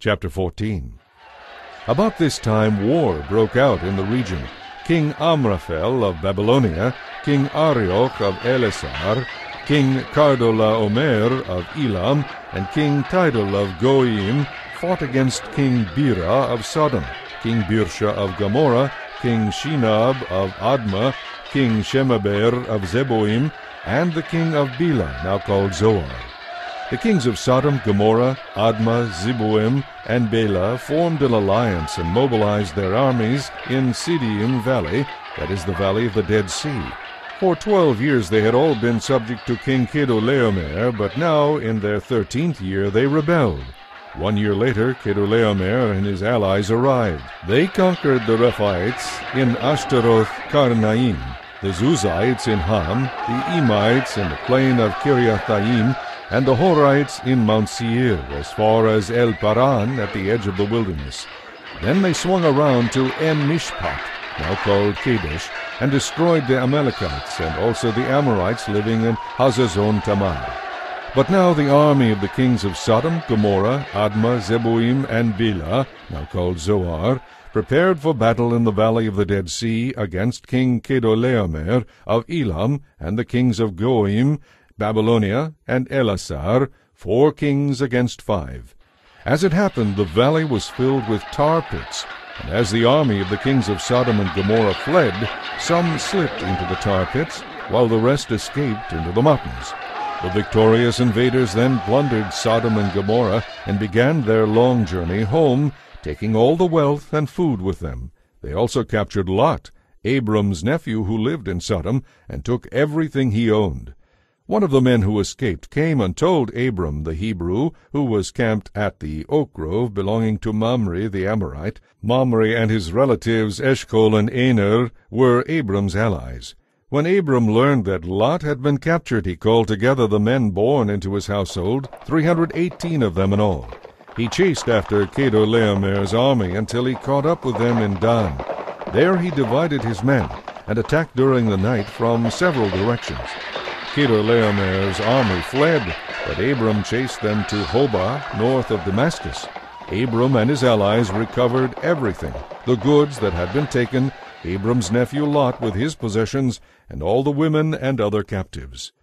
Chapter 14. About this time war broke out in the region. King Amraphel of Babylonia, King Arioch of Elasar, King Chardolaomer of Elam, and King Tidal of Goyim fought against King Bera of Sodom, King Birsha of Gomorrah, King Shinab of Admah, King Shemaber of Zeboim, and the king of Bela, now called Zoar. The kings of Sodom, Gomorrah, Admah, Zeboim, and Bela formed an alliance and mobilized their armies in Siddim Valley, that is the valley of the Dead Sea. For 12 years they had all been subject to King Chedorlaomer, but now in their 13th year they rebelled. 1 year later, Chedorlaomer and his allies arrived. They conquered the Rephaites in Ashtaroth Karnaim, the Zuzites in Ham, the Emites in the plain of Kiriathaim, and the Horites in Mount Seir, as far as El Paran at the edge of the wilderness. Then they swung around to En-Mishpat, now called Kadesh, and destroyed the Amalekites and also the Amorites living in Hazazon Tamar. But now the army of the kings of Sodom, Gomorrah, Admah, Zeboim, and Bela, now called Zoar, prepared for battle in the valley of the Dead Sea against King Chedorlaomer of Elam and the kings of Goyim, Babylonia, and Elasar, 4 kings against 5. As it happened, the valley was filled with tar pits, and as the army of the kings of Sodom and Gomorrah fled, some slipped into the tar pits, while the rest escaped into the mountains. The victorious invaders then plundered Sodom and Gomorrah and began their long journey home, taking all the wealth and food with them. They also captured Lot, Abram's nephew who lived in Sodom, and took everything he owned. One of the men who escaped came and told Abram the Hebrew, who was camped at the oak grove belonging to Mamre the Amorite. Mamre and his relatives Eshcol and Aner were Abram's allies. When Abram learned that Lot had been captured, he called together the men born into his household, 318 of them in all. He chased after Chedorlaomer's army until he caught up with them in Dan. There he divided his men and attacked during the night from several directions. Chedorlaomer's army fled, but Abram chased them to Hobah, north of Damascus. Abram and his allies recovered everything, the goods that had been taken, Abram's nephew Lot with his possessions, and all the women and other captives.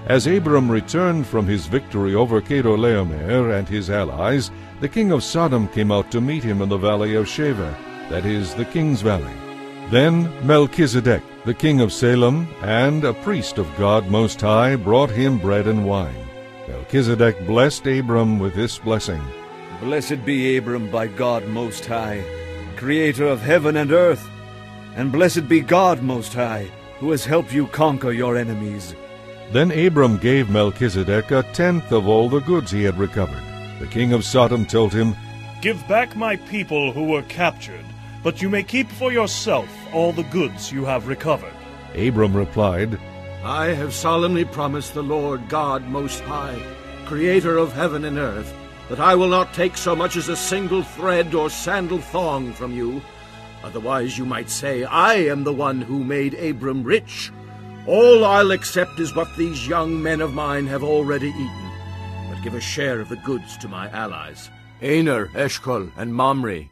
As Abram returned from his victory over Chedorlaomer and his allies, the king of Sodom came out to meet him in the valley of Shaveh, that is, the king's valley. Then Melchizedek, the king of Salem, and a priest of God Most High, brought him bread and wine. Melchizedek blessed Abram with this blessing. Blessed be Abram by God Most High, creator of heaven and earth, and blessed be God Most High, who has helped you conquer your enemies. Then Abram gave Melchizedek 1/10 of all the goods he had recovered. The king of Sodom told him, "Give back my people who were captured, but you may keep for yourself all the goods you have recovered." Abram replied, I have solemnly promised the Lord God Most High, creator of heaven and earth, that I will not take so much as a single thread or sandal thong from you. Otherwise you might say, I am the one who made Abram rich. All I'll accept is what these young men of mine have already eaten, but give a share of the goods to my allies. Aner, Eshcol, and Mamre,